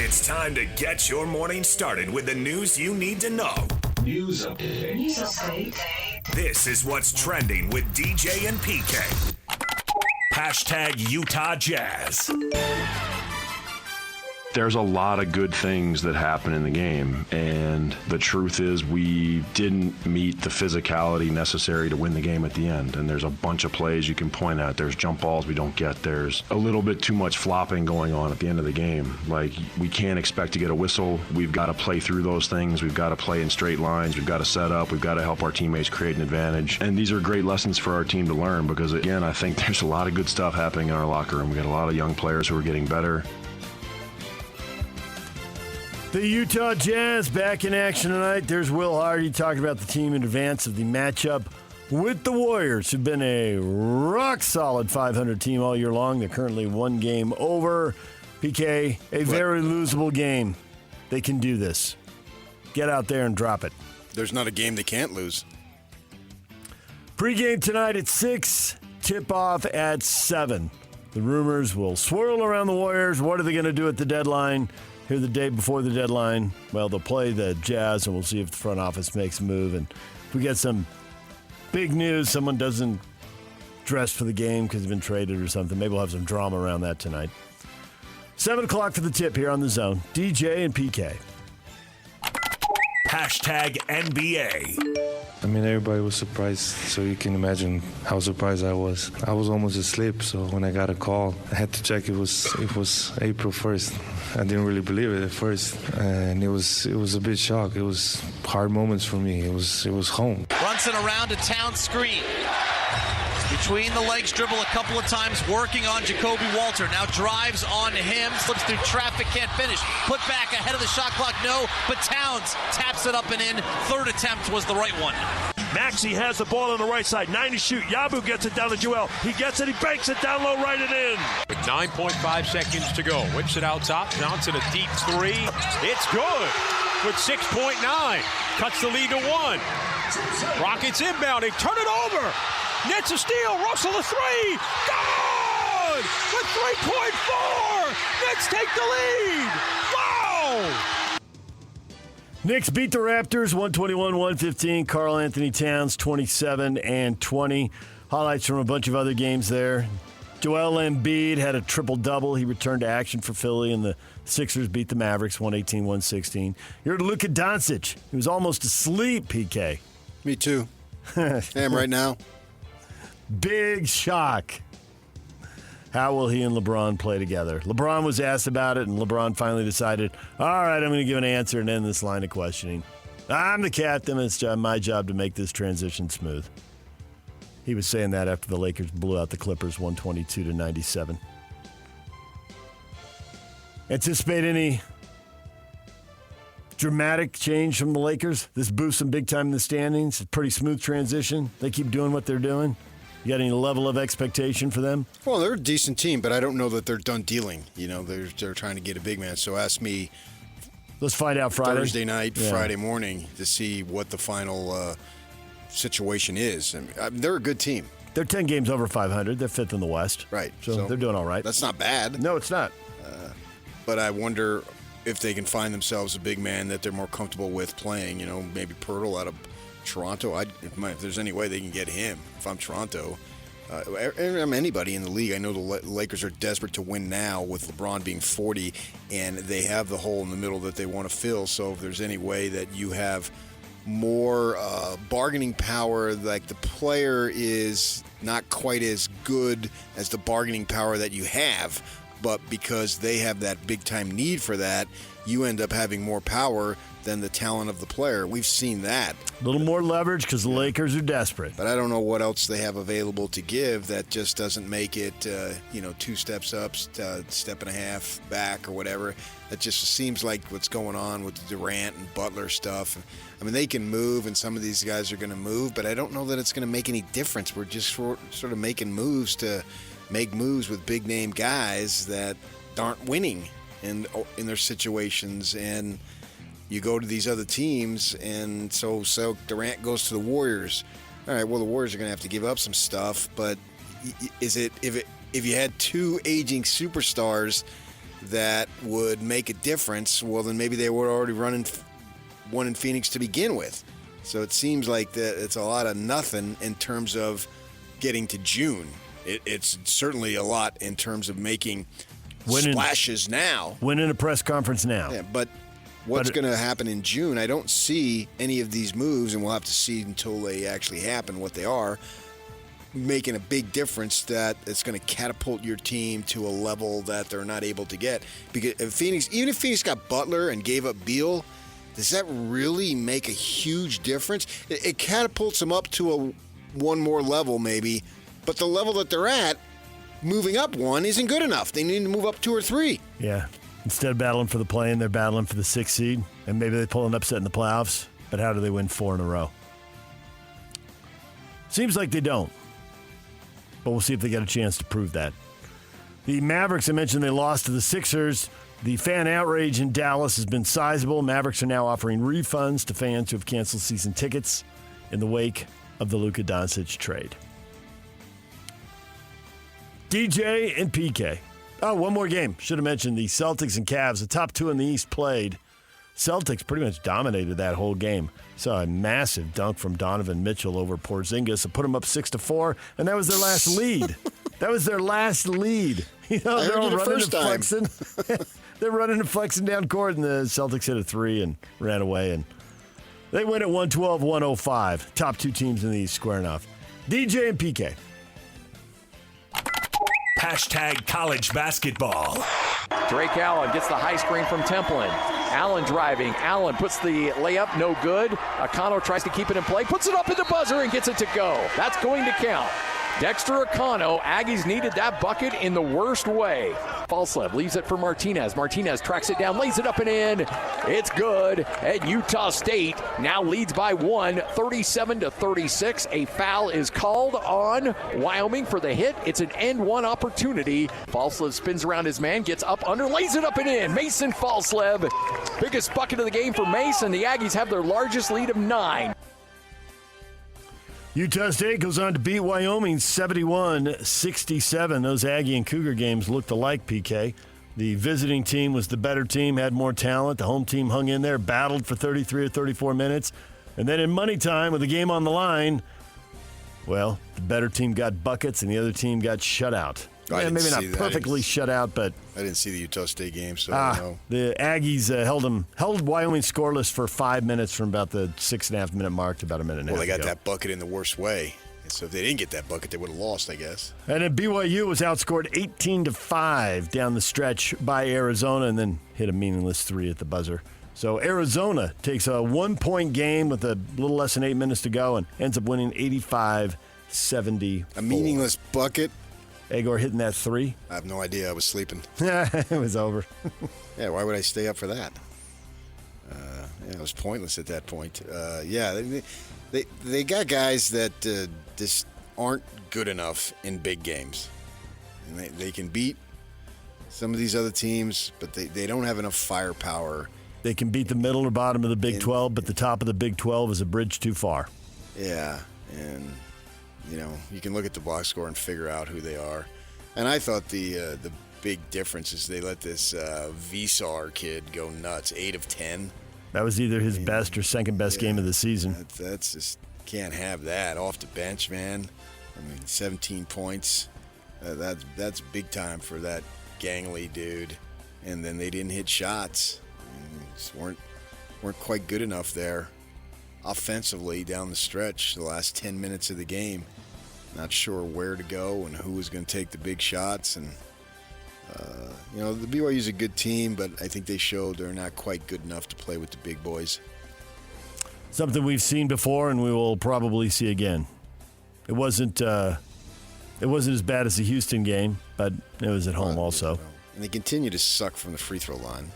It's time to get your morning started with the news you need to know. News update. This is what's trending with DJ and PK. Hashtag Utah Jazz. There's a lot of good things that happen in the game, and the truth is we didn't meet the physicality necessary to win the game at the end, and there's a bunch of plays you can point at. There's jump balls we don't get. There's a little bit too much flopping going on at the end of the game. Like, we can't expect to get a whistle. We've got to play through those things. We've got to play in straight lines. We've got to set up. We've got to help our teammates create an advantage, and these are great lessons for our team to learn because, again, I think there's a lot of good stuff happening in our locker room. We got a lot of young players who are getting better. The Utah Jazz back in action tonight. There's Will Hardy talking about the team in advance of the matchup with the Warriors, who've been a rock-solid 500 team all year long. They're currently one game over. PK, a very losable game. They can do this. Get out there and drop it. There's not a game they can't lose. Pre-game tonight at 6, tip-off at 7. The rumors will swirl around the Warriors. What are they going to do at the deadline? Here the day before the deadline, well, they'll play the Jazz, and we'll see if the front office makes a move. And if we get some big news, someone doesn't dress for the game because they've been traded or something, maybe we'll have some drama around that tonight. 7 o'clock for the tip here on The Zone. DJ and PK. Hashtag NBA. I mean, everybody was surprised, so you can imagine how surprised I was. I was almost asleep, so when I got a call, I had to check it was April 1st. I didn't really believe it at first, and it was a bit shock. It was hard moments for me. It was home. Brunson around a town screen. Between the legs, dribble a couple of times, working on Jacoby Walter. Now drives on him, slips through traffic, can't finish. Put back ahead of the shot clock, no, but Towns taps it up and in. Third attempt was the right one. Maxey has the ball on the right side. 90 shoot. Yabu gets it down to Joel. He gets it. He banks it down low, right and in. With 9.5 seconds to go. Whips it out top. Johnson a deep three. It's good. With 6.9. Cuts the lead to 1. Rockets inbound. They turn it over. Nets a steal. Russell a three. Good! With 3.4. Nets take the lead. Wow! Knicks beat the Raptors 121-115. Karl Anthony Towns 27 and 20. Highlights from a bunch of other games there. Joel Embiid had a triple-double. He returned to action for Philly, and the Sixers beat the Mavericks 118-116. You heard Luka Doncic. He was almost asleep, PK. Me too. I am right now. Big shock. How will he and LeBron play together? LeBron was asked about it, and LeBron finally decided, all right, I'm going to give an answer and end this line of questioning. I'm the captain. It's my job to make this transition smooth. He was saying that after the Lakers blew out the Clippers 122-97. Anticipate any dramatic change from the Lakers? This boosts them big time in the standings. It's a pretty smooth transition. They keep doing what they're doing. You got any level of expectation for them? Well, they're a decent team, but I don't know that they're done dealing. You know, they're trying to get a big man. So ask me. Let's find out Friday. Thursday night, Friday morning to see what the final situation is. I mean, they're a good team. They're 10 games over 500. They're fifth in the West. Right. So they're doing all right. That's not bad. No, it's not. But I wonder if they can find themselves a big man that they're more comfortable with playing. You know, maybe Pirtle out of Toronto. If there's any way they can get him, if I'm Toronto, I'm anybody in the league. I know the Lakers are desperate to win now with LeBron being 40, and they have the hole in the middle that they want to fill. So if there's any way that you have more bargaining power, like the player is not quite as good as the bargaining power that you have, but because they have that big-time need for that, you end up having more power than the talent of the player. We've seen that. A little more leverage because the Lakers are desperate. But I don't know what else they have available to give that just doesn't make it, 2 steps up, step and a half back or whatever. That just seems like what's going on with the Durant and Butler stuff. I mean, they can move, and some of these guys are going to move, but I don't know that it's going to make any difference. We're just sort of making moves to make moves with big-name guys that aren't winning in their situations, and you go to these other teams, and so Durant goes to the Warriors. All right, well, the Warriors are going to have to give up some stuff, but if you had two aging superstars that would make a difference, well, then maybe they were already running one in Phoenix to begin with. So it seems like that it's a lot of nothing in terms of getting to June. It's certainly a lot in terms of making splashes now. Winning a press conference now. Yeah, but what's going to happen in June? I don't see any of these moves, and we'll have to see until they actually happen what they are, making a big difference that it's going to catapult your team to a level that they're not able to get. Because even if Phoenix got Butler and gave up Beal, does that really make a huge difference? It catapults them up to one more level maybe, but the level that they're at, moving up one isn't good enough. They need to move up 2 or 3. Yeah. Instead of battling for the play-in, they're battling for the 6th seed, and maybe they pull an upset in the playoffs, but how do they win 4 in a row? Seems like they don't. But we'll see if they get a chance to prove that. The Mavericks, I mentioned they lost to the Sixers. The fan outrage in Dallas has been sizable. Mavericks are now offering refunds to fans who have canceled season tickets in the wake of the Luka Doncic trade. DJ and PK. Oh, one more game. Should have mentioned the Celtics and Cavs. The top 2 in the East played. Celtics pretty much dominated that whole game. Saw a massive dunk from Donovan Mitchell over Porzingis and put them up 6-4, and that was their last lead. That was their last lead. You know, they're all running and flexing. They're running and flexing down court, and the Celtics hit a 3 and ran away, and they win at 112-105. Top 2 teams in the East squaring off. DJ and PK. Hashtag college basketball. Drake Allen gets the high screen from Templin. Allen driving. Allen puts the layup, no good. Akano tries to keep it in play, puts it up at the buzzer and gets it to go. That's going to count. Dexter Akano, Aggies needed that bucket in the worst way. Falslev leaves it for Martinez. Martinez tracks it down, lays it up and in. It's good. And Utah State now leads by 1, 37-36. A foul is called on Wyoming for the hit. It's an end one opportunity. Falslev spins around his man, gets up under, lays it up and in. Mason Falslev, biggest bucket of the game for Mason. The Aggies have their largest lead of 9. Utah State goes on to beat Wyoming 71-67. Those Aggie and Cougar games looked alike, PK. The visiting team was the better team, had more talent. The home team hung in there, battled for 33 or 34 minutes. And then in money time, with the game on the line, well, the better team got buckets and the other team got shut out. Yeah, maybe not perfectly shut out, but I didn't see the Utah State game, so I don't know. The Aggies held Wyoming scoreless for 5 minutes from about the 6.5-minute mark to about a minute and a half. Well, they got that bucket in the worst way. So if they didn't get that bucket, they would have lost, I guess. And then BYU was outscored 18-5 down the stretch by Arizona and then hit a meaningless 3 at the buzzer. So Arizona takes a 1-point game with a little less than 8 minutes to go and ends up winning 85-74. A meaningless bucket? Agor hitting that 3. I have no idea. I was sleeping. It was over. Yeah, why would I stay up for that? It was pointless at that point. They got guys that just aren't good enough in big games. And they can beat some of these other teams, but they don't have enough firepower. They can beat the middle or bottom of the Big 12, but the top of the Big 12 is a bridge too far. Yeah, and you can look at the box score and figure out who they are. And I thought the big difference is they let this Visar kid go nuts, 8 of 10. That was either his best or second best game of the season. That's just can't have that off the bench, man. I mean, 17 points. That's big time for that gangly dude. And then they didn't hit shots. Just weren't quite good enough there offensively down the stretch the last 10 minutes of the game. Not sure where to go and who was going to take the big shots. And the BYU is a good team, but I think they showed they're not quite good enough to play with the big boys. Something we've seen before and we will probably see again. It wasn't as bad as the Houston game, but it was at home also. And they continue to suck from the free throw line.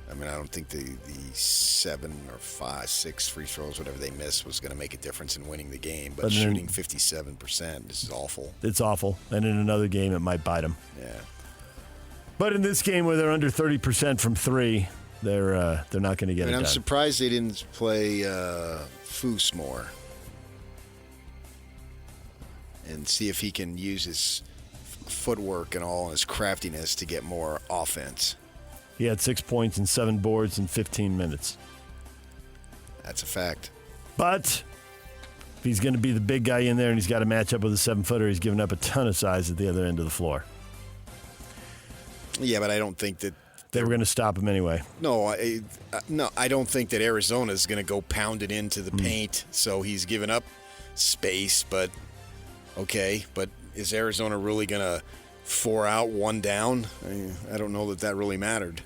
I mean, I don't think the 7 or 5, 6 free throws, whatever they missed, was going to make a difference in winning the game. But shooting 57%, this is awful. It's awful. And in another game, it might bite them. Yeah. But in this game where they're under 30% from 3, they're not going to get it done. I'm surprised they didn't play Foose more and see if he can use his footwork and all, and his craftiness to get more offense. He had 6 points and 7 boards in 15 minutes. That's a fact. But if he's going to be the big guy in there and he's got to match up with a 7-footer, he's giving up a ton of size at the other end of the floor. Yeah, but I don't think that they were going to stop him anyway. No, I don't think that Arizona is going to go pound it into the paint. So he's given up space, but okay. But is Arizona really going to 4 out, 1 down? I don't know that really mattered.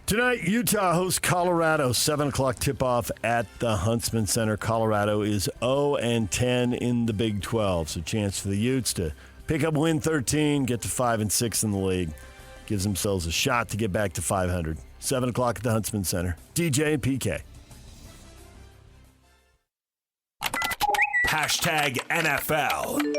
Tonight, Utah hosts Colorado, 7 o'clock tip-off at the Huntsman Center. Colorado is 0-10 in the Big 12, so chance for the Utes to pick up win 13, get to 5-6 in the league. Gives themselves a shot to get back to 500. 7 o'clock at the Huntsman Center. DJ and PK. #NFL.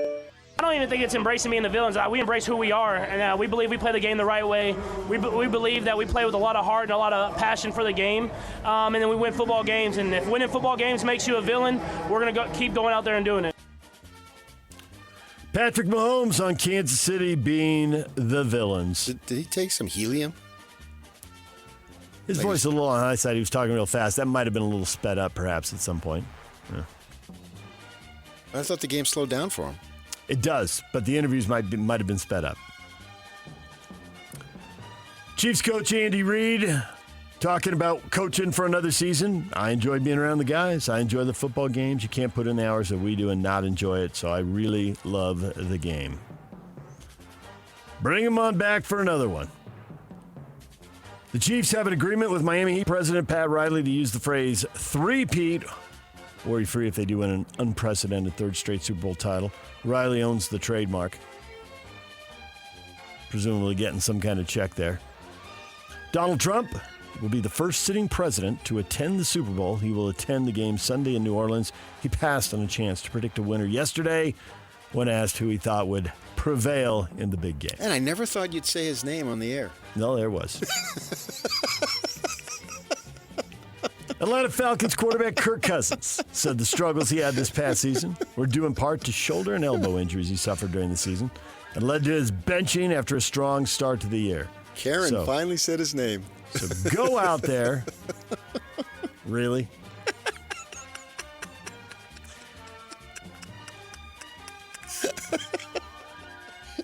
I don't even think it's embracing being the villains. We embrace who we are, and we believe we play the game the right way. We believe that we play with a lot of heart and a lot of passion for the game, and then we win football games. And if winning football games makes you a villain, we're going to keep going out there and doing it. Patrick Mahomes on Kansas City being the villains. Did he take some helium? His voice a little on the high side. He was talking real fast. That might have been a little sped up, perhaps, at some point. Yeah. I thought the game slowed down for him. It does, but the interviews might have been sped up. Chiefs coach Andy Reid talking about coaching for another season. I enjoy being around the guys. I enjoy the football games. You can't put in the hours that we do and not enjoy it, so I really love the game. Bring him on back for another one. The Chiefs have an agreement with Miami Heat President Pat Riley to use the phrase three-peat, worry-free if they do win an unprecedented third straight Super Bowl title. Riley owns the trademark. Presumably getting some kind of check there. Donald Trump will be the first sitting president to attend the Super Bowl. He will attend the game Sunday in New Orleans. He passed on a chance to predict a winner yesterday when asked who he thought would prevail in the big game. And I never thought you'd say his name on the air. No, there was. Atlanta Falcons quarterback Kirk Cousins said the struggles he had this past season were due in part to shoulder and elbow injuries he suffered during the season and led to his benching after a strong start to the year. Karen finally said his name. So go out there. Really?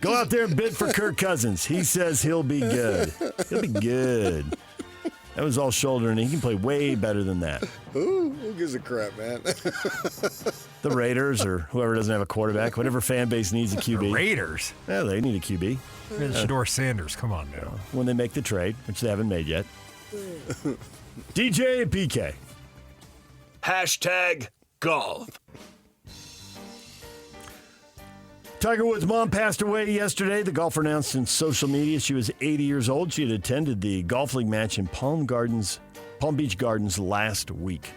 Go out there and bid for Kirk Cousins. He says he'll be good. He'll be good. That was all shoulder, and he can play way better than that. Who gives a crap, man? The Raiders or whoever doesn't have a quarterback. Whatever fan base needs a QB. The Raiders? Yeah, they need a QB. Shador Sanders, come on now. When they make the trade, which they haven't made yet. DJ and PK. #golf. Tiger Woods' mom passed away yesterday. The golfer announced in social media she was 80 years old. She had attended the golf league match in Palm Beach Gardens last week.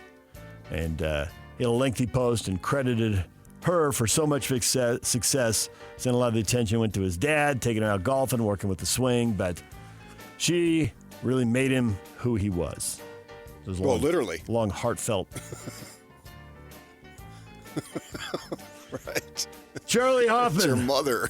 And in a lengthy post and credited her for so much success. Saying a lot of the attention went to his dad, taking him out golfing, working with the swing. But she really made him who he was. It was literally. Long, heartfelt. Right. Charlie Hoffman. It's your mother.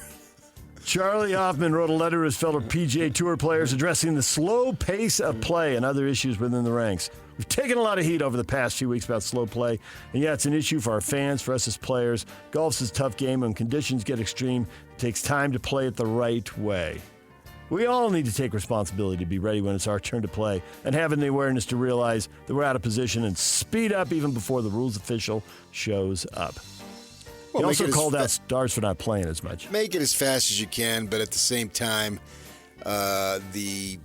Charlie Hoffman wrote a letter to his fellow PGA Tour players addressing the slow pace of play and other issues within the ranks. We've taken a lot of heat over the past few weeks about slow play, and yeah, it's an issue for our fans, for us as players. Golf's a tough game. When conditions get extreme, it takes time to play it the right way. We all need to take responsibility to be ready when it's our turn to play and having the awareness to realize that we're out of position and speed up even before the rules official shows up. He also called out stars for not playing as much. Make it as fast as you can, but at the same time, the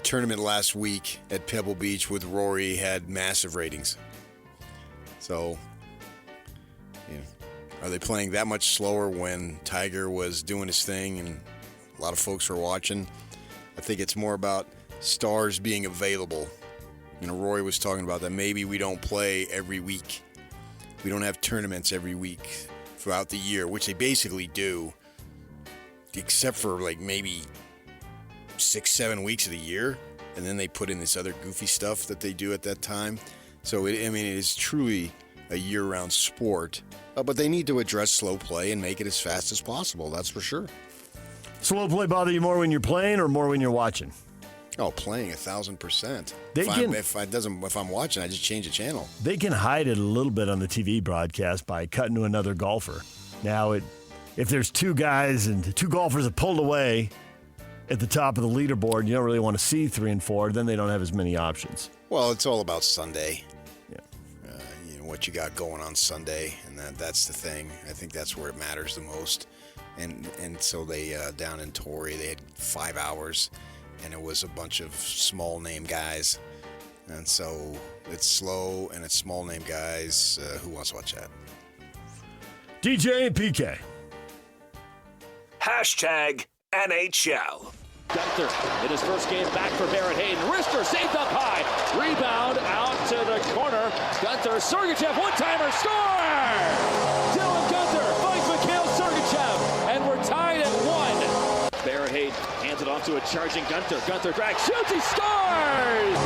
tournament last week at Pebble Beach with Rory had massive ratings. So, are they playing that much slower when Tiger was doing his thing and a lot of folks were watching? I think it's more about stars being available. Rory was talking about that. Maybe we don't play every week. We don't have tournaments every week throughout the year, which they basically do, except for maybe 6-7 weeks of the year. And then they put in this other goofy stuff that they do at that time. So, it is truly a year-round sport. But they need to address slow play and make it as fast as possible. That's for sure. Slow play bother you more when you're playing or more when you're watching? Oh, playing 1,000%. If I'm watching, I just change the channel. They can hide it a little bit on the TV broadcast by cutting to another golfer. Now, if there's two guys and two golfers have pulled away at the top of the leaderboard, you don't really want to see 3 and 4, then they don't have as many options. Well, it's all about Sunday. Yeah. What you got going on Sunday, and that's the thing. I think that's where it matters the most. And so they, down in Torrey, they had 5 hours, and it was a bunch of small-name guys. And so it's slow, and it's small-name guys. Who wants to watch that? DJ and PK. Hashtag NHL. Gunther in his first game back for Barrett Hayden. Wrister saved up high. Rebound out to the corner. Gunther, Sergachev, one-timer, score! Dylan Gunther finds Mikhail Sergachev, and we're tied at 1. Barrett Hayden hands it off to a charging Gunther. Gunther drags, shoots, he scores!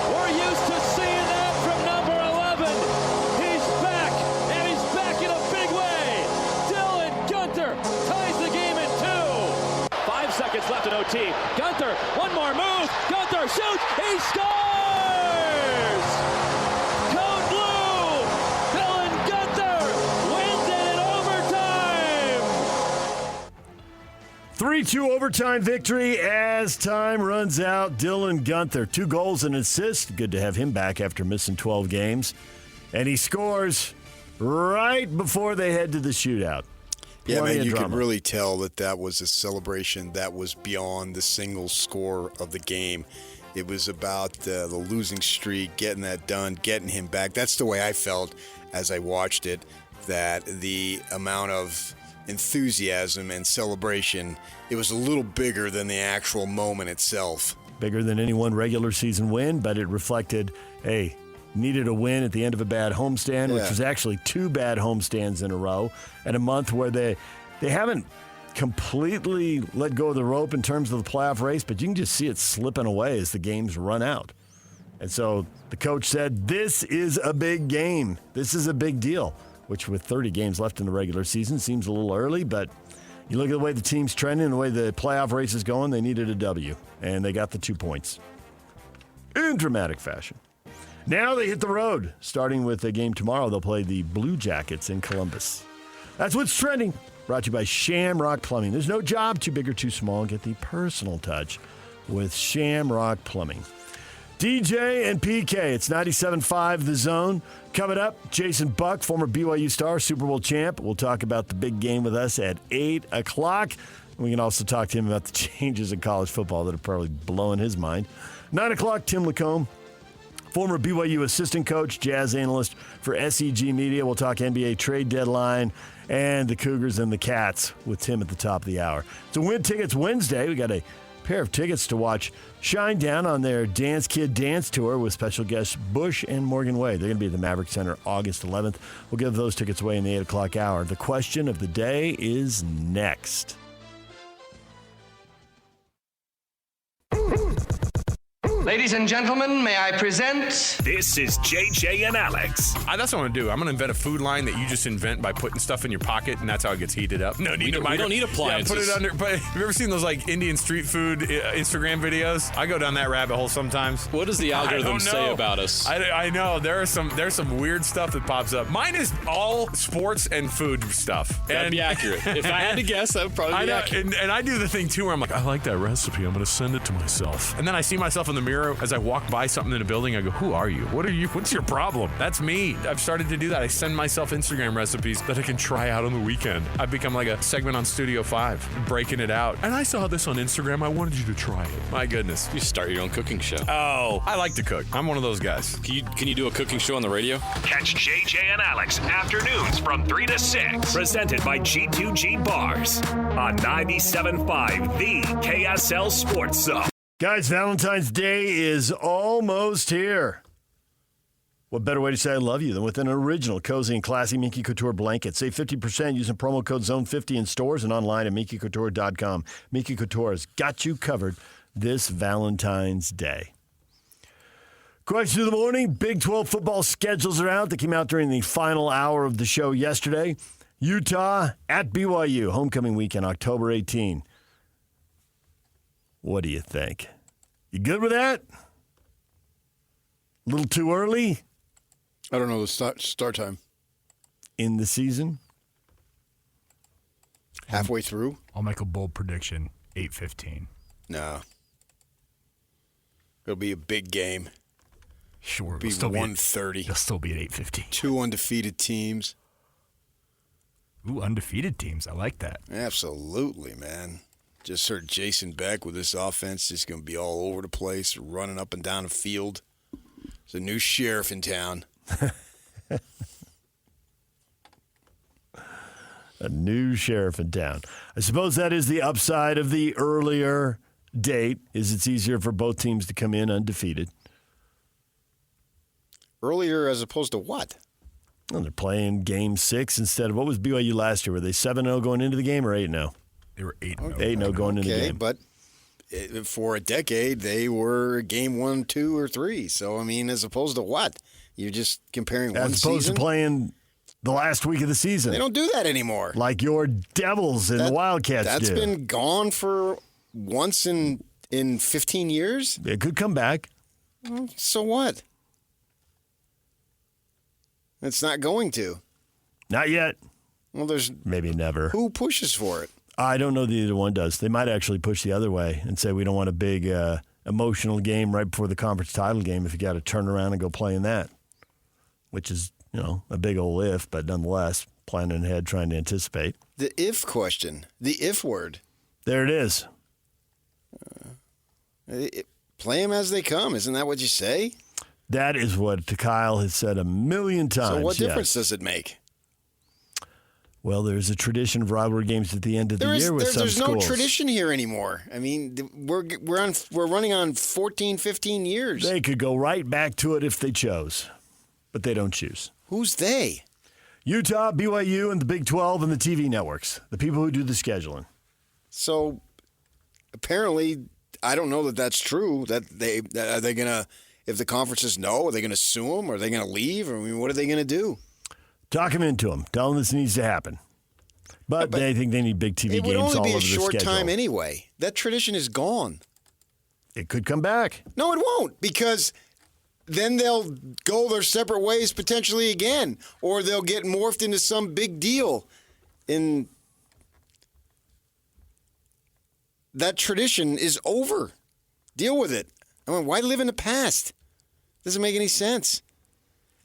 We're used to seeing that from number 11. He's back, and he's back in a big way. Dylan Gunther ties the game in 2. 5 seconds left in OT. Gunther, one more move. Gunther shoots. He scores! Code Blue! Dylan Gunther wins it in overtime! 3-2 overtime victory as time runs out. Dylan Gunther, 2 goals and an assist. Good to have him back after missing 12 games. And he scores right before they head to the shootout. Yeah, man, you could really tell that was a celebration that was beyond the single score of the game. It was about the losing streak, getting that done, getting him back. That's the way I felt as I watched it, that the amount of enthusiasm and celebration, it was a little bigger than the actual moment itself. Bigger than any one regular season win, but it reflected, hey, needed a win at the end of a bad homestand, which was actually 2 bad homestands in a row, and a month where they haven't completely let go of the rope in terms of the playoff race, but you can just see it slipping away as the games run out. And so the coach said, this is a big game. This is a big deal, which with 30 games left in the regular season seems a little early, but you look at the way the team's trending and the way the playoff race is going, they needed a W, and they got the 2 points in dramatic fashion. Now they hit the road. Starting with a game tomorrow, they'll play the Blue Jackets in Columbus. That's what's trending. Brought to you by Shamrock Plumbing. There's no job too big or too small. Get the personal touch with Shamrock Plumbing. DJ and PK, it's 97.5 The Zone. Coming up, Jason Buck, former BYU star, Super Bowl champ. We'll talk about the big game with us at 8 o'clock. We can also talk to him about the changes in college football that are probably blowing his mind. 9 o'clock, Tim Lacombe, former BYU assistant coach, jazz analyst for SEG Media. We'll talk NBA trade deadline and the Cougars and the Cats with Tim at the top of the hour. So Win Tickets Wednesday. We got a pair of tickets to watch Shinedown on their Dance Kid Dance Tour with special guests Bush and Morgan Way. They're going to be at the Maverick Center August 11th. We'll give those tickets away in the 8 o'clock hour. The question of the day is next. Ladies and gentlemen, may I present... This is JJ and Alex. That's what I'm going to do. I'm going to invent a food line that you just invent by putting stuff in your pocket, and that's how it gets heated up. No need to We don't need appliances. Yeah, put it under. But have you ever seen those like Indian street food Instagram videos? I go down that rabbit hole sometimes. What does the algorithm say about us? I know there's some weird stuff that pops up. Mine is all sports and food stuff. That'd be accurate. If I had to guess, that would probably be accurate. And I do the thing too where I'm like, I like that recipe. I'm going to send it to myself. And then I see myself in the mirror as I walk by something in a building. I go, who are you? What's your problem? That's me. I've started to do that. I send myself Instagram recipes that I can try out on the weekend. I've become like a segment on Studio 5, breaking it out. And I saw this on Instagram. I wanted you to try it. My goodness. You start your own cooking show. Oh, I like to cook. I'm one of those guys. Can you do a cooking show on the radio? Catch JJ and Alex afternoons from 3 to 6. Presented by G2G Bars on 97.5, the KSL Sports Zone. Guys, Valentine's Day is almost here. What better way to say I love you than with an original, cozy, and classy Minky Couture blanket? Save 50% using promo code ZONE50 in stores and online at minkycouture.com. Minky Couture has got you covered this Valentine's Day. Question of the morning. Big 12 football schedules are out. They came out during the final hour of the show yesterday. Utah at BYU. Homecoming weekend, October 18. What do you think? You good with that? A little too early? I don't know the start time. In the season? Halfway through? I'll make a bold prediction. 8:15. No. It'll be a big game. Sure. It'll be 1:30. It'll still be at 8:15. 2 undefeated teams. Ooh, undefeated teams. I like that. Absolutely, man. Just heard Jason Beck with this offense just going to be all over the place, running up and down the field. There's a new sheriff in town. A new sheriff in town. I suppose that is the upside of the earlier date, is it's easier for both teams to come in undefeated. Earlier as opposed to what? Well, they're playing game 6 instead of, what was BYU last year? Were they 7-0 going into the game or 8-0? They were 8-0. 8-0 going into the game. But for a decade, they were game 1, 2, or 3. So, I mean, as opposed to what? You're just comparing one season? As opposed to playing the last week of the season. They don't do that anymore. Like your Devils and the Wildcats That's do. been gone for once in 15 years? It could come back. So what? It's not going to. Not yet. Well, there's maybe never. Who pushes for it? I don't know that either one does. They might actually push the other way and say we don't want a big emotional game right before the conference title game if you got to turn around and go play in that, which is, a big old if, but nonetheless, planning ahead, trying to anticipate. The if question, the if word. There it is. Play them as they come. Isn't that what you say? That is what Kyle has said a million times. So what difference does it make? Well, there's a tradition of rivalry games at the end of the year with some schools. There's no tradition here anymore. I mean, we're running on 14, 15 years. They could go right back to it if they chose, but they don't choose. Who's they? Utah, BYU, and the Big 12 and the TV networks, the people who do the scheduling. So apparently, I don't know that that's true. Are they gonna, if the conference says no, are they going to sue them? Are they going to leave? I mean, what are they going to do? Talk them into them. Tell them this needs to happen. But they think they need big TV games all over the schedule. It would only be a short time anyway. That tradition is gone. It could come back. No, it won't, because then they'll go their separate ways potentially again, or they'll get morphed into some big deal. And that tradition is over. Deal with it. I mean, why live in the past? Doesn't make any sense.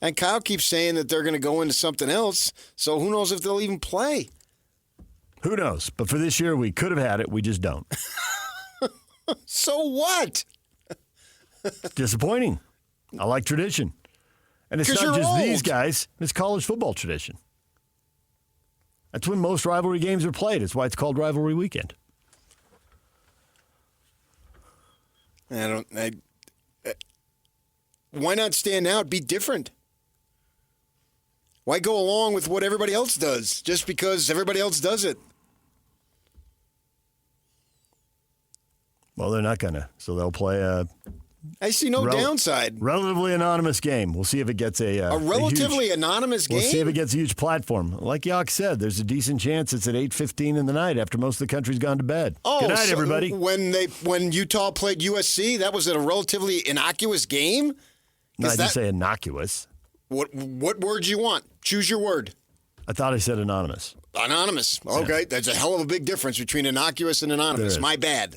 And Kyle keeps saying that they're going to go into something else, so who knows if they'll even play. Who knows? But for this year, we could have had it. We just don't. So what? Disappointing. I like tradition. And it's not just these guys. It's college football tradition. That's when most rivalry games are played. It's why it's called Rivalry Weekend. Why not stand out? Be different. Why go along with what everybody else does just because everybody else does it? Well, they're not going to. So they'll play I see no downside. Relatively anonymous game. We'll see if it gets a relatively anonymous game? We'll see if it gets a huge platform. Like Yock said, there's a decent chance it's at 8:15 in the night after most of the country's gone to bed. Oh, good night, everybody. When Utah played USC, that was a relatively innocuous game? No, I didn't say innocuous. What word do you want? Choose your word. I thought I said anonymous. Anonymous. Okay, yeah. There's a hell of a big difference between innocuous and anonymous. My bad.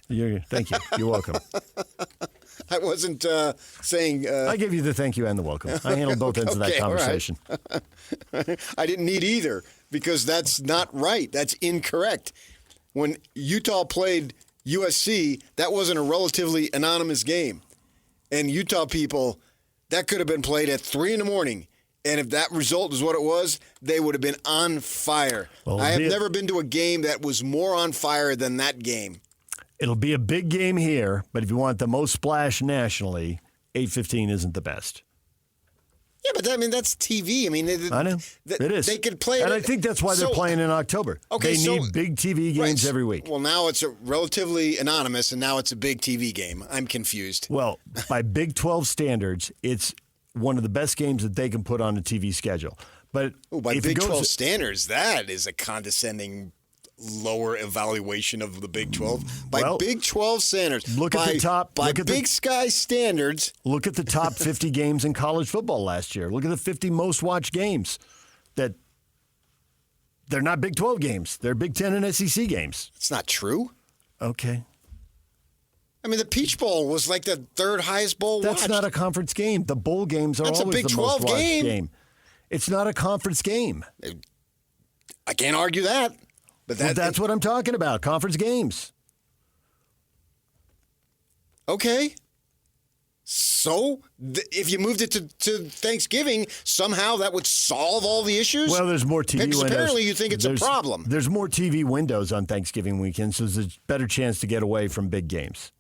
Thank you. You're welcome. I wasn't saying... I gave you the thank you and the welcome. I handled both ends of that conversation. Right. I didn't need either because that's not right. That's incorrect. When Utah played USC, that wasn't a relatively anonymous game. And Utah people, that could have been played at 3 a.m. And if that result is what it was, they would have been on fire. Well, I have never been to a game that was more on fire than that game. It'll be a big game here, but if you want the most splash nationally, 8:15 isn't the best. Yeah, but that's TV. I mean, I know. It is. They could play it. And I think that's why they're playing in October. Okay, they need big TV games every week. Well, now it's a relatively anonymous, and now it's a big TV game. I'm confused. Well, by Big 12 standards, it's one of the best games that they can put on a TV schedule. But by Big 12 standards, that is a condescending lower evaluation of the Big 12. By Big 12 standards. Look at the top. By Big Sky standards. Look at the top 50 games in college football last year. Look at the 50 most watched games. They're not Big 12 games. They're Big 10 and SEC games. It's not true. Okay. I mean, the Peach Bowl was like the third highest bowl watched. That's not a conference game. The bowl games are always a Big the 12 most watched game. game. It's not a conference game. I can't argue that. But that's what I'm talking about, conference games. Okay. So, if you moved it to Thanksgiving, somehow that would solve all the issues? Well, there's more TV windows. Apparently you think it's a problem. There's more TV windows on Thanksgiving weekend, so there's a better chance to get away from big games.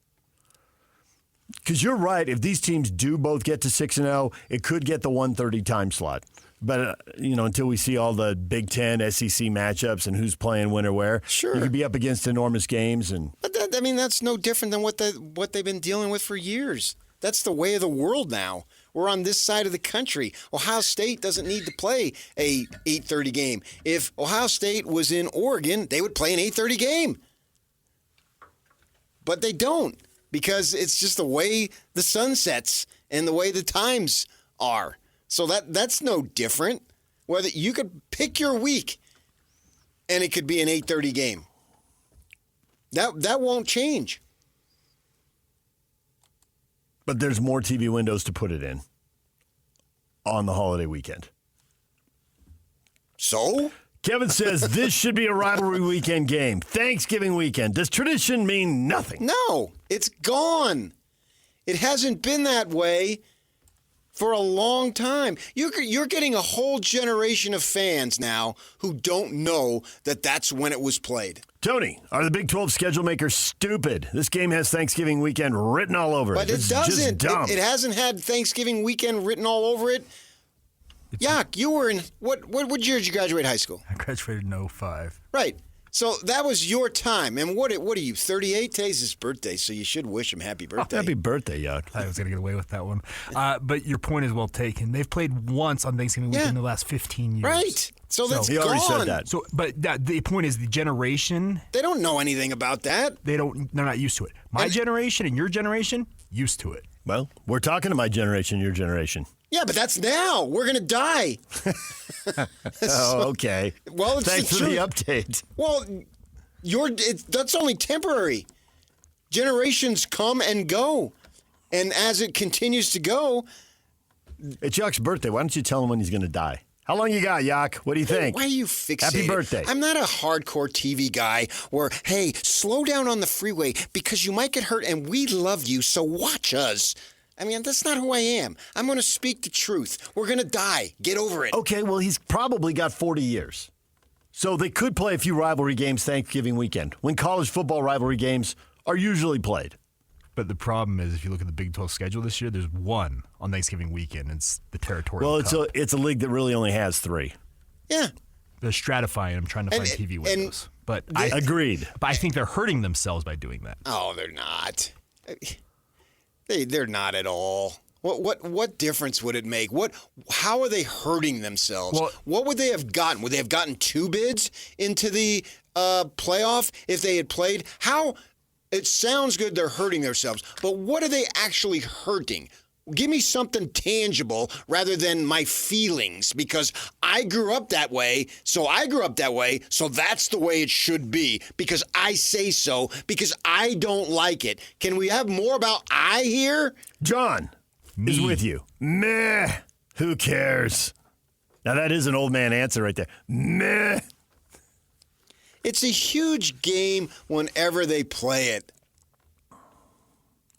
Because you're right, if these teams do both get to 6-0, it could get the 1:30 time slot. But, until we see all the Big Ten, SEC matchups and who's playing when or where, sure, you could be up against enormous games. But that's no different than what they've been dealing with for years. That's the way of the world now. We're on this side of the country. Ohio State doesn't need to play a 8:30 game. If Ohio State was in Oregon, they would play an 8:30 game. But they don't, because it's just the way the sun sets and the way the times are. So that's no different. Whether you could pick your week, and it could be an 8:30 game. That won't change. But there's more TV windows to put it in on the holiday weekend. So? Kevin says this should be a rivalry weekend game. Thanksgiving weekend. Does tradition mean nothing? No, it's gone. It hasn't been that way for a long time. You're getting a whole generation of fans now who don't know that that's when it was played. Tony, are the Big 12 schedule makers stupid? This game has Thanksgiving weekend written all over it. But it doesn't. It hasn't had Thanksgiving weekend written all over it. Yak, you were in, what year did you graduate high school? I graduated in 2005. Right. So that was your time. And what are you, 38? Today's his birthday, so you should wish him happy birthday. Oh, happy birthday, Yak. I was going to get away with that one. But your point is well taken. They've played once on Thanksgiving weekend in the last 15 years. Right. So that's he gone. already said that. So, but the point is the generation. They don't know anything about that. They're not used to it. My generation and your generation, used to it. Well, we're talking to my generation, your generation. Yeah, but that's now. We're going to die. Okay. Well, it's thanks for the update. Well, that's only temporary. Generations come and go. And as it continues to go. It's Yak's birthday. Why don't you tell him when he's going to die? How long you got, Yak? What do you think? Why are you fixated? Happy birthday. I'm not a hardcore TV guy where, hey, slow down on the freeway because you might get hurt and we love you, so watch us. I mean, that's not who I am. I'm going to speak the truth. We're going to die. Get over it. Okay, well, he's probably got 40 years. So they could play a few rivalry games Thanksgiving weekend when college football rivalry games are usually played. But the problem is, if you look at the Big 12 schedule this year, there's one on Thanksgiving weekend. It's the Territorial Well, Cup. it's a league that really only has 3. Yeah. They're stratifying. I'm trying to find TV windows. But agreed. But I think they're hurting themselves by doing that. Oh, they're not. They're not at all. What difference would it make? How are they hurting themselves? Well, what would they have gotten? Would they have gotten 2 bids into the playoff if they had played? It sounds good they're hurting themselves, but what are they actually hurting? Give me something tangible rather than my feelings, because I grew up that way, so that's the way it should be, because I say so, because I don't like it. Can we have more about I here? John is with you. Meh. Who cares? Now, that is an old man answer right there. Meh. It's a huge game whenever they play it.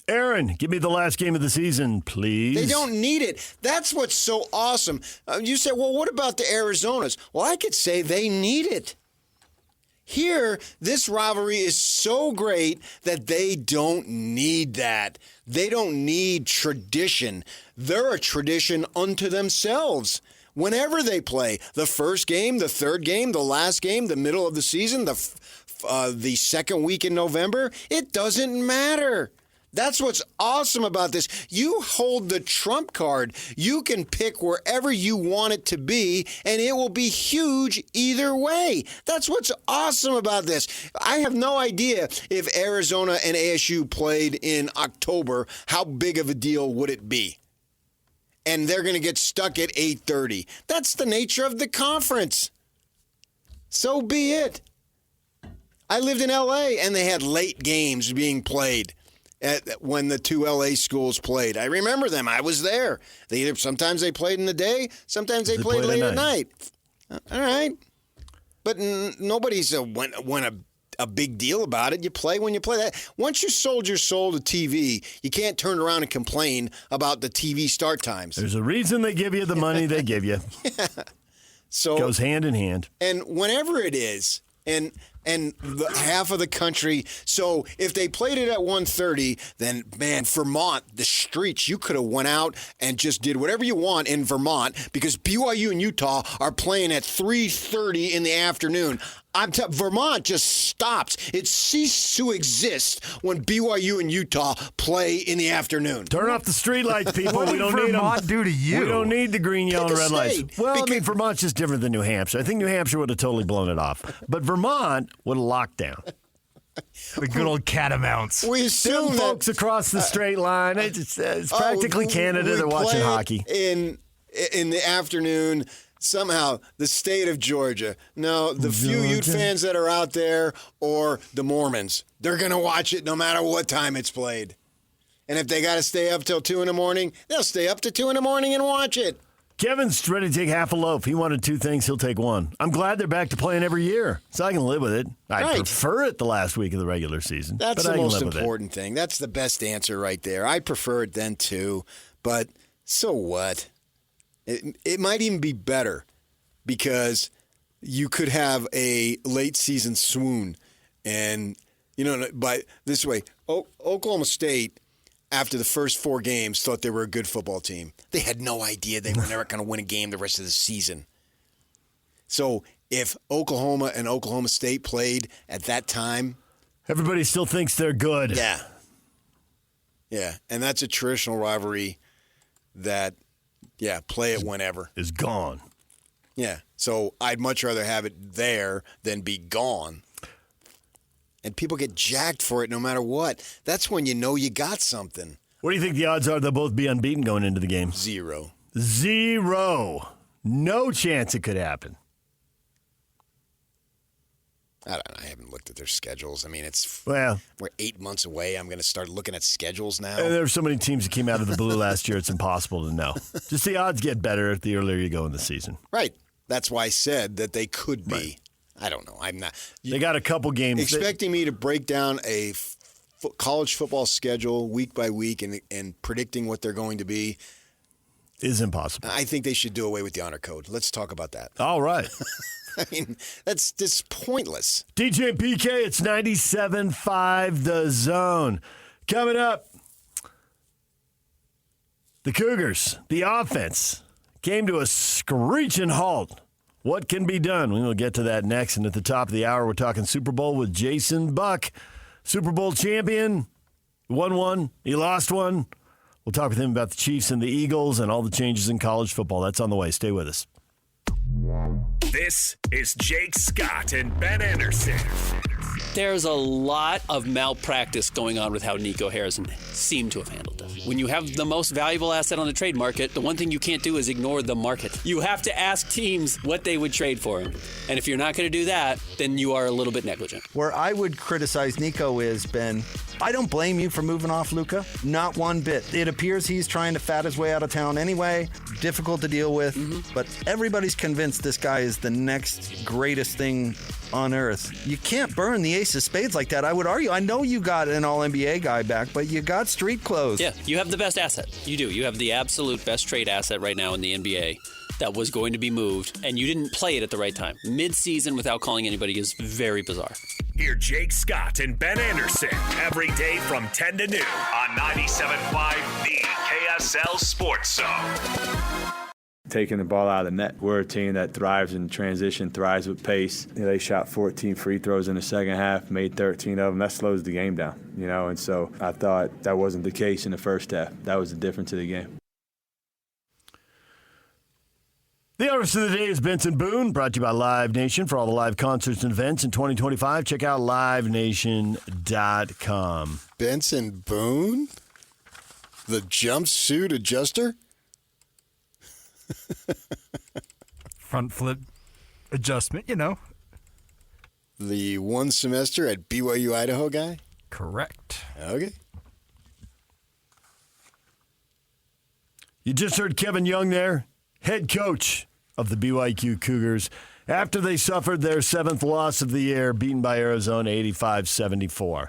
Aaron, give me the last game of the season, please. They don't need it. That's what's so awesome. You say, well, what about the Arizonas? Well, I could say they need it. Here, this rivalry is so great that they don't need that. They don't need tradition. They're a tradition unto themselves. Whenever they play, the first game, the third game, the last game, the middle of the season, the second week in November, it doesn't matter. That's what's awesome about this. You hold the trump card. You can pick wherever you want it to be, and it will be huge either way. That's what's awesome about this. I have no idea if Arizona and ASU played in October, how big of a deal would it be? And they're going to get stuck at 8:30. That's the nature of the conference. So be it. I lived in L.A., and they had late games being played when the two L.A. schools played. I remember them. I was there. Sometimes they played in the day. Sometimes they played late at night. All right. But nobody's went a big deal about it. You play when you play. That. Once you sold your soul to TV, you can't turn around and complain about the TV start times. There's a reason they give you the money they give you. Yeah. So it goes hand in hand. And whenever it is, and half of the country. So if they played it at 1:30, then, man, Vermont, the streets, you could have went out and just did whatever you want in Vermont because BYU and Utah are playing at 3:30 in the afternoon. Vermont just stops. It ceases to exist when BYU and Utah play in the afternoon. Turn off the streetlights, people. We don't need them. Vermont do to you? We don't need the green, yellow, and red lights. Well, Because Vermont's just different than New Hampshire. I think New Hampshire would have totally blown it off. But Vermont would have locked down. The good old catamounts. We assume that folks across the straight line. It's practically Canada. They're watching hockey. In the afternoon, somehow the state of Georgia. No, the few Ute fans that are out there or the Mormons, they're going to watch it no matter what time it's played. And if they got to stay up till 2 in the morning, they'll stay up to 2 in the morning and watch it. Kevin's ready to take half a loaf. He wanted two things. He'll take one. I'm glad they're back to playing every year, so I can live with it. I prefer it the last week of the regular season. That's the most important thing. That's the best answer right there. I prefer it then, too. But so what? It might even be better because you could have a late season swoon. And, by this way, Oklahoma State, after the first 4 games, thought they were a good football team. They had no idea they were never going to win a game the rest of the season. So if Oklahoma and Oklahoma State played at that time, everybody still thinks they're good. Yeah. Yeah, and that's a traditional rivalry that, play it whenever. Is gone. Yeah, so I'd much rather have it there than be gone. And people get jacked for it no matter what. That's when you know you got something. What do you think the odds are they'll both be unbeaten going into the game? 0. 0. No chance it could happen. I don't know. I haven't looked at their schedules. I mean, we're 8 months away. I'm going to start looking at schedules now. And there were so many teams that came out of the blue last year, it's impossible to know. Just the odds get better the earlier you go in the season. Right. That's why I said that they could be. Right. I don't know. I'm not. They got a couple games. Expecting me to break down a college football schedule week by week and predicting what they're going to be is impossible. I think they should do away with the honor code. Let's talk about that. All right. I mean, that's just pointless. DJ and PK, it's 97.5 The Zone. Coming up, the Cougars, the offense, came to a screeching halt. What can be done? We will get to that next. And at the top of the hour, we're talking Super Bowl with Jason Buck. Super Bowl champion. Won one. He lost one. We'll talk with him about the Chiefs and the Eagles and all the changes in college football. That's on the way. Stay with us. This is Jake Scott and Ben Anderson. There's a lot of malpractice going on with how Nico Harrison seemed to have handled it. When you have the most valuable asset on the trade market, the one thing you can't do is ignore the market. You have to ask teams what they would trade for him. And if you're not going to do that, then you are a little bit negligent. Where I would criticize Nico is, Ben, I don't blame you for moving off Luka. Not one bit. It appears he's trying to fat his way out of town anyway. Difficult to deal with. But everybody's convinced this guy is the next greatest thing on earth. You can't burn the ace of spades like that. I would argue. I know you got an all-NBA guy back, but you got street clothes. Yeah, you have the best asset. You do. You have the absolute best trade asset right now in the NBA. that was going to be moved, and you didn't play it at the right time. Mid-season without calling anybody is very bizarre. Hear Jake Scott and Ben Anderson every day from 10 to noon on 97.5 The KSL Sports Zone. Taking the ball out of the net. We're a team that thrives in transition, thrives with pace. They shot 14 free throws in the second half, made 13 of them. That slows the game down, and so I thought that wasn't the case in the first half. That was the difference of the game. The artist of the day is Benson Boone, brought to you by Live Nation. For all the live concerts and events in 2025, check out livenation.com. Benson Boone? The jumpsuit adjuster? Front flip adjustment, The one semester at BYU, Idaho guy? Correct. Okay. You just heard Kevin Young there, head coach of the BYU Cougars, after they suffered their 7th loss of the year, beaten by Arizona 85-74.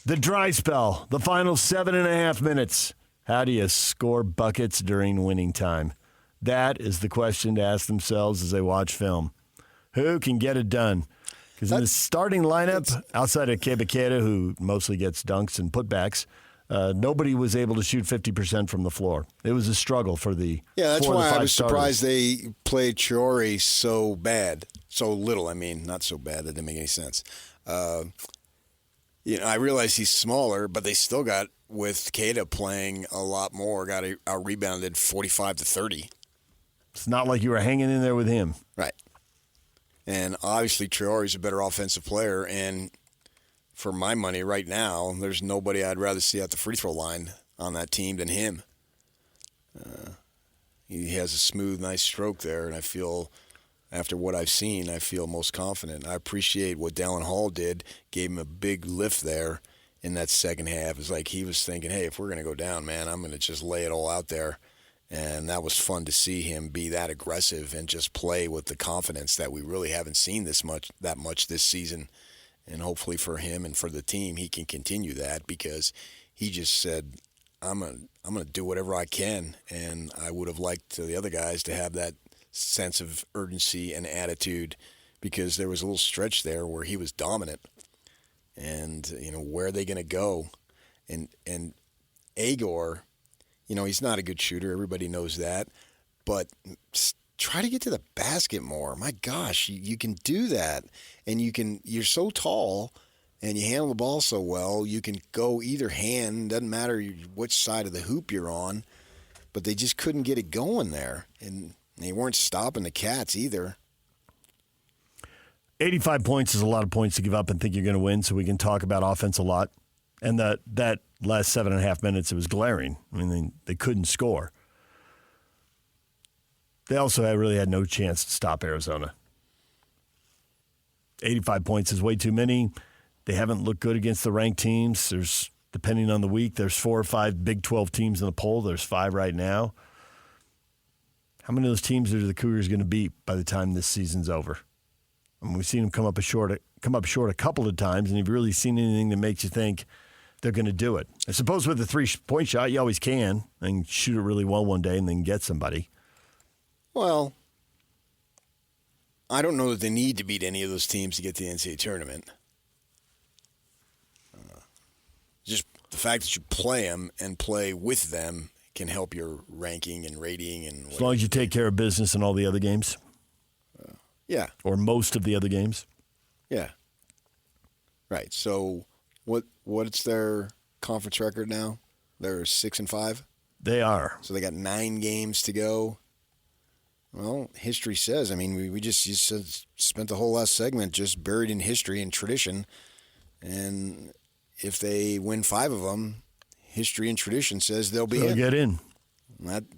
The dry spell, the final 7.5 minutes. How do you score buckets during winning time? That is the question to ask themselves as they watch film. Who can get it done? Because in the starting lineup, outside of Kebakeda, who mostly gets dunks and putbacks, nobody was able to shoot 50% from the floor. It was a struggle for the that's why I was surprised starters. they played Chiori so bad, so little. I mean, not so bad. That didn't make any sense. I realize he's smaller, but they still got, with Keda playing a lot more, got out-rebounded 45-30. It's not like you were hanging in there with him. Right. And obviously Traore's a better offensive player, and for my money right now, there's nobody I'd rather see at the free throw line on that team than him. He has a smooth, nice stroke there, and I feel, after what I've seen, I feel most confident. I appreciate what Dallin Hall did, gave him a big lift there in that second half. It's like he was thinking, hey, if we're going to go down, man, I'm going to just lay it all out there. And that was fun to see him be that aggressive and just play with the confidence that we really haven't seen that much this season. And hopefully for him and for the team, he can continue that, because he just said, I'm gonna do whatever I can. And I would have liked the other guys to have that sense of urgency and attitude, because there was a little stretch there where he was dominant. And, where are they going to go? And Agor, he's not a good shooter. Everybody knows that. But try to get to the basket more. My gosh, you can do that. And you're so tall and you handle the ball so well. You can go either hand. Doesn't matter which side of the hoop you're on. But they just couldn't get it going there. And they weren't stopping the Cats either. 85 points is a lot of points to give up and think you're going to win, so we can talk about offense a lot. And that last 7.5 minutes, it was glaring. I mean, they couldn't score. They also really had no chance to stop Arizona. 85 points is way too many. They haven't looked good against the ranked teams. There's, depending on the week, there's 4 or 5 Big 12 teams in the poll. There's 5 right now. How many of those teams are the Cougars going to beat by the time this season's over? I mean, we've seen them come up short a couple of times, and you've really seen anything that makes you think they're going to do it. I suppose with the 3-point shot, you always can and shoot it really well one day and then get somebody. Well, I don't know that they need to beat any of those teams to get to the NCAA tournament. Just the fact that you play them and play with them can help your ranking and rating. And as long as you take care of business in all the other games. Yeah. Or most of the other games. Yeah. Right. So what's their conference record now? They're 6-5? They are. So they got 9 games to go. Well, history says, I mean, we just spent the whole last segment just buried in history and tradition. And if they win 5 of them, history and tradition says they'll get in.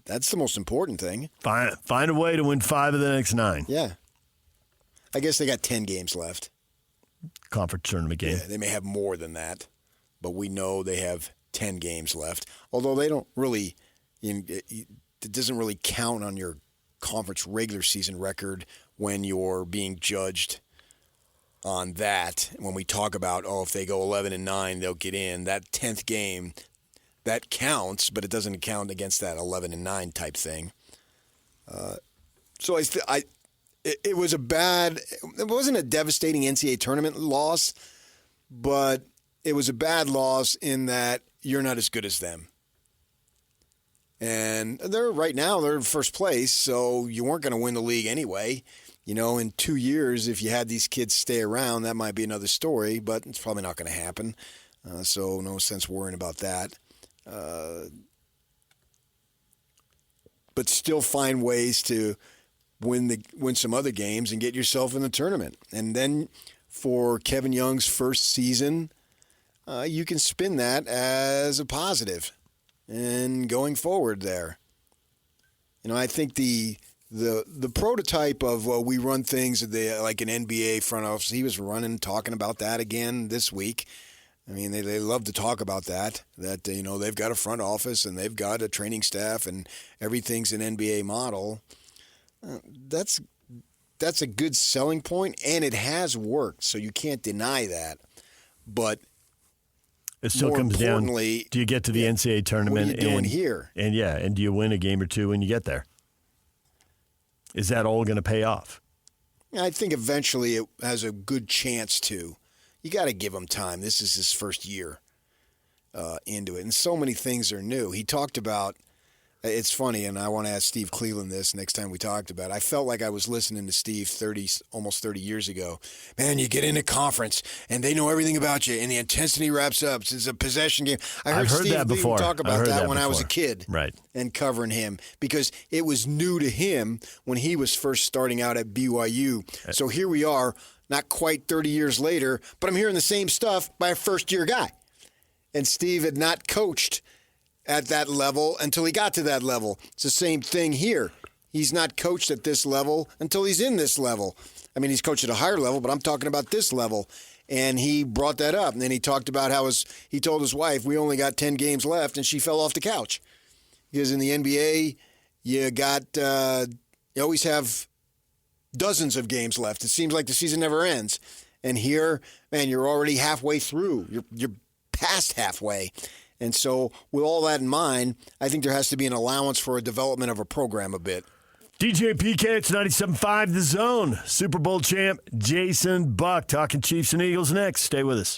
That's the most important thing. Find a way to win 5 of the next 9. Yeah. I guess they got 10 games left. Conference tournament game. Yeah, they may have more than that, but we know they have 10 games left. Although they don't really, it doesn't really count on your conference regular season record when you're being judged on that. When we talk about, if they go 11-9, they'll get in. That 10th game, that counts, but it doesn't count against that 11-9 type thing. So it was it wasn't a devastating NCAA tournament loss, but it was a bad loss in that you're not as good as them. And right now they're in first place, so you weren't going to win the league anyway. In 2 years, if you had these kids stay around, that might be another story, but it's probably not going to happen. So no sense worrying about that. But still find ways to win some other games and get yourself in the tournament. And then for Kevin Young's first season, you can spin that as a positive. And going forward there, I think the prototype of we run things like an NBA front office. He was talking about that again this week. I mean, they love to talk about that they've got a front office and they've got a training staff and everything's an NBA model. That's a good selling point, and it has worked, so you can't deny that. But it still comes down, do you get to the NCAA tournament? What are you doing here? And do you win a game or two when you get there? Is that all going to pay off? I think eventually it has a good chance to. You got to give him time. This is his first year into it, and so many things are new. He talked about, it's funny, and I want to ask Steve Cleveland this next time we talked about it. I felt like I was listening to Steve almost 30 years ago. Man, you get in a conference, and they know everything about you, and the intensity wraps up. It's a possession game. I heard Steve that before. talk about that when I was a kid, right? And covering him, because it was new to him when he was first starting out at BYU. So here we are, not quite 30 years later, but I'm hearing the same stuff by a first-year guy. And Steve had not coached at that level until he got to that level. It's the same thing here. He's not coached at this level until he's in this level. I mean, he's coached at a higher level, but I'm talking about this level. And he brought that up. And then he talked about how he told his wife, we only got 10 games left, and she fell off the couch. Because in the NBA, you always have dozens of games left. It seems like the season never ends. And here, man, you're already halfway through. You're past halfway. And so with all that in mind, I think there has to be an allowance for a development of a program a bit. DJ PK, it's 97.5 The Zone. Super Bowl champ Jason Buck talking Chiefs and Eagles next. Stay with us.